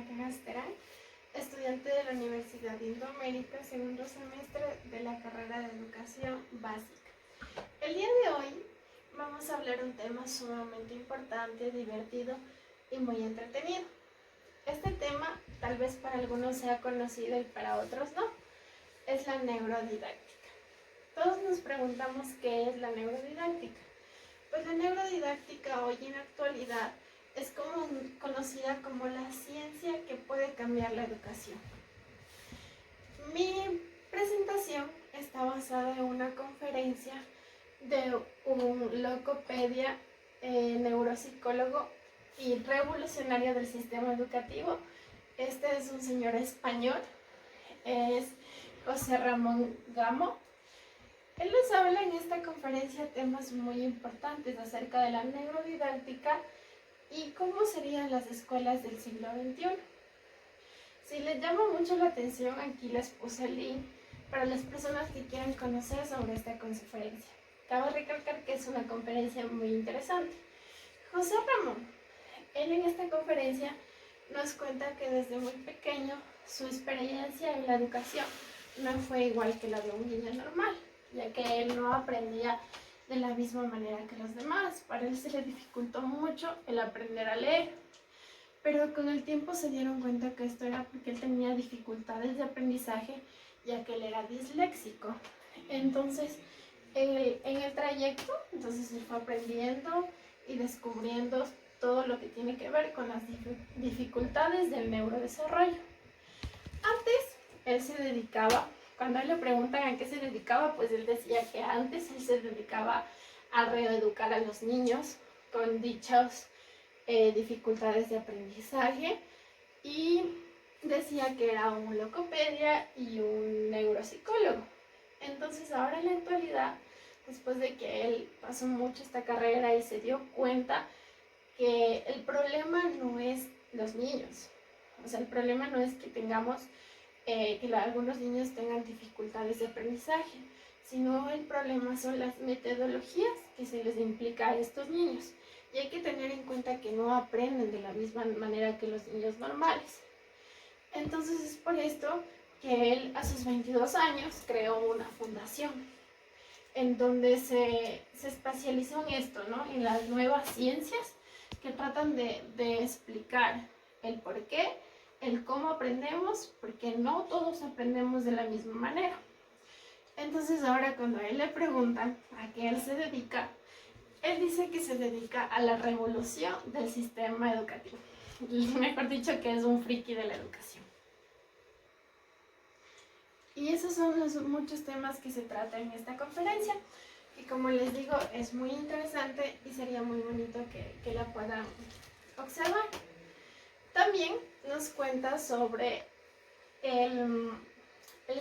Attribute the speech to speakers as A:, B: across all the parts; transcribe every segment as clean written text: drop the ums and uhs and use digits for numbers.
A: Andrea Cagasterán, estudiante de la Universidad Indoamérica, segundo semestre de la carrera de Educación Básica. El día de hoy vamos a hablar un tema sumamente importante, divertido y muy entretenido. Este tema tal vez para algunos sea conocido y para otros no. Es la neurodidáctica. Todos nos preguntamos qué es la neurodidáctica. Pues la neurodidáctica hoy en la actualidad es conocida como la ciencia que puede cambiar la educación. Mi presentación está basada en una conferencia de un logopedia, neuropsicólogo y revolucionario del sistema educativo. Este es un señor español, es José Ramón Gamo. Él nos habla en esta conferencia temas muy importantes acerca de la neurodidáctica y cómo serían las escuelas del siglo XXI. Si les llama mucho la atención, aquí les puse el link para las personas que quieran conocer sobre esta conferencia. Cabe recalcar que es una conferencia muy interesante. José Ramón, él en esta conferencia nos cuenta que desde muy pequeño su experiencia en la educación no fue igual que la de un niño normal, ya que él no aprendía de la misma manera que los demás. Para él se le dificultó mucho el aprender a leer, pero con el tiempo se dieron cuenta que esto era porque él tenía dificultades de aprendizaje, ya que él era disléxico. Entonces, en el trayecto, entonces él fue aprendiendo y descubriendo todo lo que tiene que ver con las dificultades del neurodesarrollo. Antes, él se dedicaba, cuando a él le preguntan a qué se dedicaba, pues él decía que antes él se dedicaba a reeducar a los niños con dichas dificultades de aprendizaje, y decía que era un logopedia y un neuropsicólogo. Entonces ahora en la actualidad, después de que él pasó mucho esta carrera y se dio cuenta que el problema no es los niños, o sea, el problema no es que tengamos algunos niños tengan dificultades de aprendizaje, sino el problema son las metodologías que se les implica a estos niños. Y hay que tener en cuenta que no aprenden de la misma manera que los niños normales. Entonces es por esto que él a sus 22 años creó una fundación en donde se especializó en esto, ¿no? En las nuevas ciencias que tratan de explicar el por qué, el cómo aprendemos, porque no todos aprendemos de la misma manera. Entonces ahora cuando a él le preguntan a qué él se dedica, él dice que se dedica a la revolución del sistema educativo. Mejor dicho, que es un friki de la educación. Y esos son los muchos temas que se tratan en esta conferencia, que como les digo, es muy interesante y sería muy bonito que la puedan observar. También nos cuenta sobre el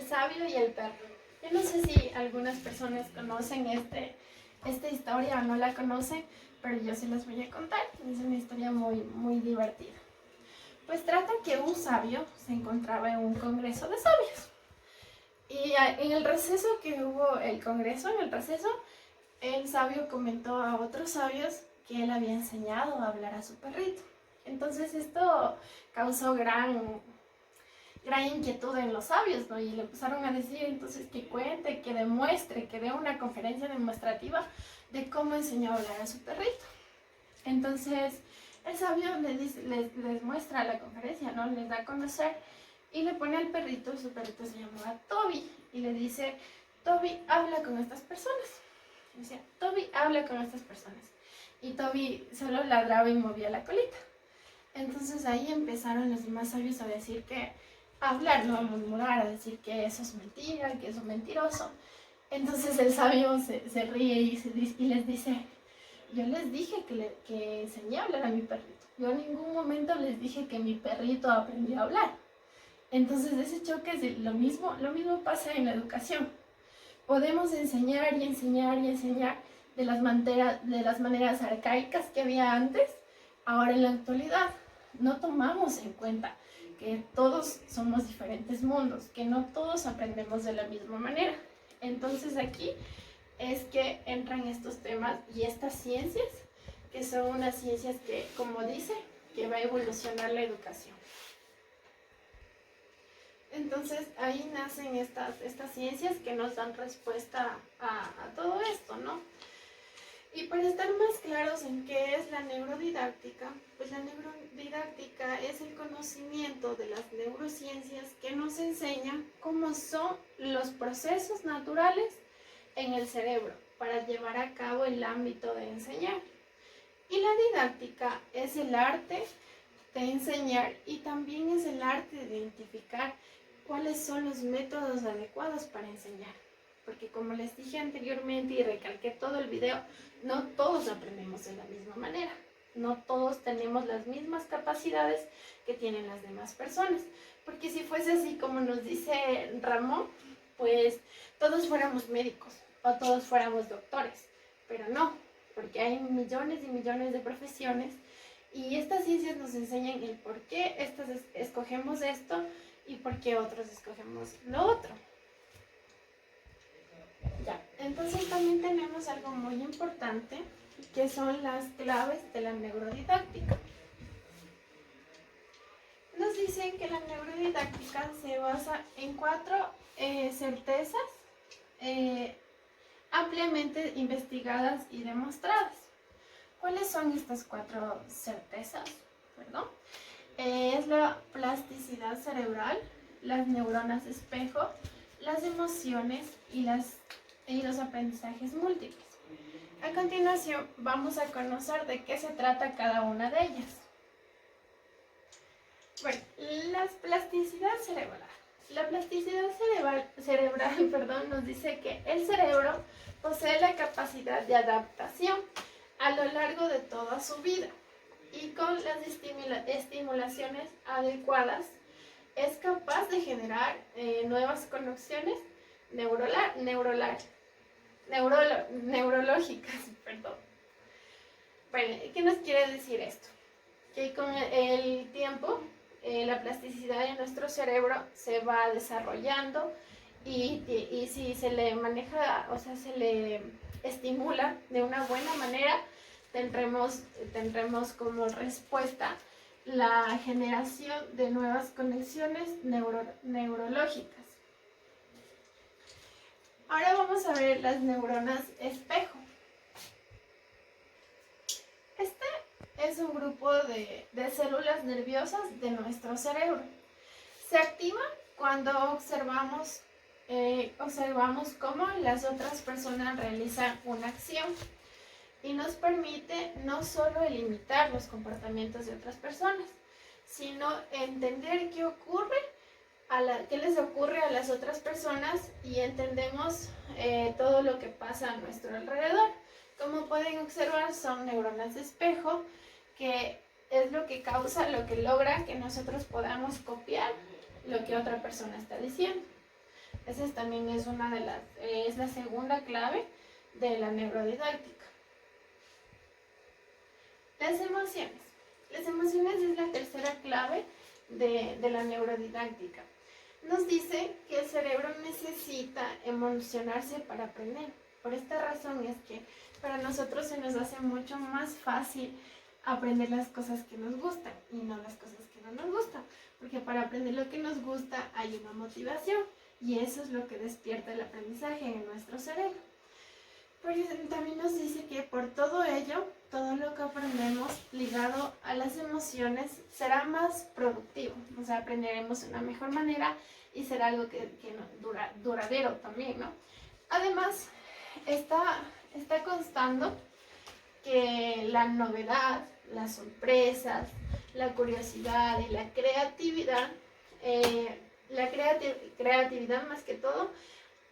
A: sabio y el perro. Yo no sé si algunas personas conocen esta historia o no la conocen, pero yo se las voy a contar. Es una historia muy divertida. Pues trata que un sabio se encontraba en un congreso de sabios. Y en el receso que hubo el congreso, el sabio comentó a otros sabios que él había enseñado a hablar a su perrito. Entonces esto causó gran inquietud en los sabios, ¿no? Y le empezaron a decir entonces que cuente, que demuestre, que dé una conferencia demostrativa de cómo enseñó a hablar a su perrito. Entonces el sabio les muestra la conferencia, ¿no? Les da a conocer y le pone al perrito, su perrito se llamaba Toby, y le dice: Toby, habla con estas personas. Y decía: Toby, habla con estas personas. Y Toby solo ladraba y movía la colita. Entonces ahí empezaron los demás sabios a decir que a hablar, no a murmurar, a decir que eso es mentira, que eso es mentiroso. Entonces el sabio se ríe y les dice: yo les dije que enseñé a hablar a mi perrito. Yo en ningún momento les dije que mi perrito aprendió a hablar. Entonces ese choque es lo mismo pasa en la educación. Podemos enseñar y enseñar y enseñar de las maneras arcaicas que había antes. Ahora en la actualidad no tomamos en cuenta que todos somos diferentes mundos, que no todos aprendemos de la misma manera. Entonces aquí es que entran estos temas y estas ciencias, que son unas ciencias que, como dice, que va a evolucionar la educación. Entonces ahí nacen estas ciencias que nos dan respuesta a todo esto, ¿no? Y para estar más claros en qué es la neurodidáctica, pues la neurodidáctica es el conocimiento de las neurociencias que nos enseñan cómo son los procesos naturales en el cerebro para llevar a cabo el ámbito de enseñar. Y la didáctica es el arte de enseñar y también es el arte de identificar cuáles son los métodos adecuados para enseñar. Porque como les dije anteriormente y recalqué todo el video, no todos aprendemos de la misma manera. No todos tenemos las mismas capacidades que tienen las demás personas. Porque si fuese así como nos dice Ramón, pues todos fuéramos médicos o todos fuéramos doctores. Pero no, porque hay millones y millones de profesiones y estas ciencias nos enseñan el por qué escogemos esto y por qué otros escogemos lo otro. Ya, entonces también tenemos algo muy importante que son las claves de la neurodidáctica. Nos dicen que la neurodidáctica se basa en 4 certezas ampliamente investigadas y demostradas. ¿Cuáles son estas 4 certezas? Perdón. Es la plasticidad cerebral, las neuronas espejo, las emociones y los aprendizajes múltiples. A continuación vamos a conocer de qué se trata cada una de ellas. Bueno, la plasticidad cerebral. La plasticidad cerebral nos dice que el cerebro posee la capacidad de adaptación a lo largo de toda su vida y con las estimulaciones adecuadas es capaz de generar nuevas conexiones neurológicas. Perdón. Bueno, ¿qué nos quiere decir esto? Que con el tiempo la plasticidad de nuestro cerebro se va desarrollando y si se le maneja, o sea, se le estimula de una buena manera, tendremos como respuesta la generación de nuevas conexiones neurológicas. Ahora vamos a ver las neuronas espejo. Este es un grupo de células nerviosas de nuestro cerebro. Se activa cuando observamos cómo las otras personas realizan una acción y nos permite no solo limitar los comportamientos de otras personas, sino entender qué les ocurre a las otras personas y entendemos todo lo que pasa a nuestro alrededor. Como pueden observar, son neuronas de espejo, que es lo que causa, lo que logra que nosotros podamos copiar lo que otra persona está diciendo. Esa también es la segunda clave de la neurodidáctica. Las emociones. Las emociones es la tercera clave de la neurodidáctica. Nos dice que el cerebro necesita emocionarse para aprender. Por esta razón es que para nosotros se nos hace mucho más fácil aprender las cosas que nos gustan y no las cosas que no nos gustan. Porque para aprender lo que nos gusta hay una motivación y eso es lo que despierta el aprendizaje en nuestro cerebro. Pero también nos dice que por todo ello, todo lo que aprendemos ligado a las emociones será más productivo. O sea, aprenderemos de una mejor manera y será algo que duradero también, ¿no? Además, está constando que la novedad, las sorpresas, la curiosidad y la creatividad, creatividad más que todo,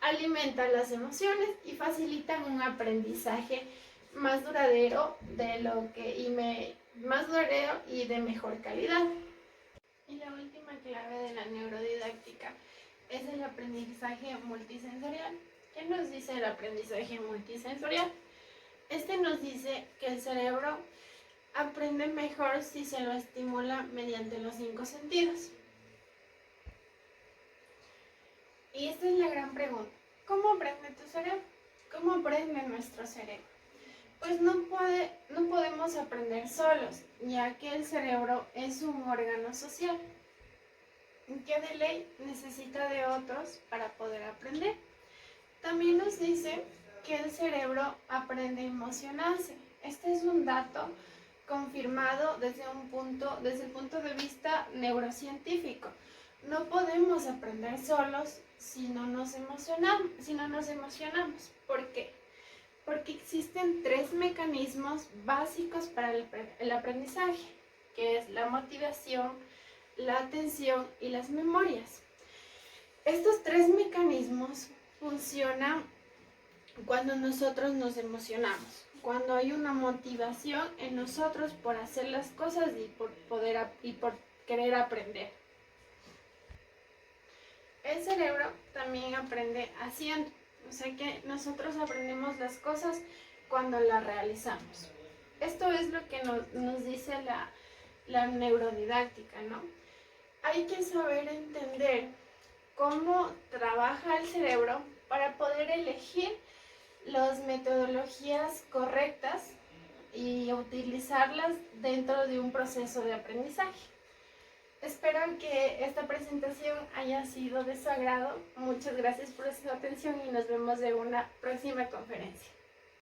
A: alimentan las emociones y facilitan un aprendizaje más duradero más duradero y de mejor calidad. Y la última clave de la neurodidáctica es el aprendizaje multisensorial. ¿Qué nos dice el aprendizaje multisensorial? Este nos dice que el cerebro aprende mejor si se lo estimula mediante los 5 sentidos. Y esta es la gran pregunta. ¿Cómo aprende tu cerebro? ¿Cómo aprende nuestro cerebro? Pues no podemos aprender solos, ya que el cerebro es un órgano social. que de ley necesita de otros para poder aprender. También nos dice que el cerebro aprende a emocionarse. Este es un dato confirmado desde el punto de vista neurocientífico. No podemos aprender solos si no nos emocionamos. ¿Por qué? Porque existen 3 mecanismos básicos para el aprendizaje, que es la motivación, la atención y las memorias. Estos 3 mecanismos funcionan cuando nosotros nos emocionamos, cuando hay una motivación en nosotros por hacer las cosas y por querer aprender. El cerebro también aprende haciendo, o sea que nosotros aprendemos las cosas cuando las realizamos. Esto es lo que nos dice la neurodidáctica, ¿no? Hay que saber entender cómo trabaja el cerebro para poder elegir las metodologías correctas y utilizarlas dentro de un proceso de aprendizaje. Espero que esta presentación haya sido de su agrado. Muchas gracias por su atención y nos vemos en una próxima conferencia.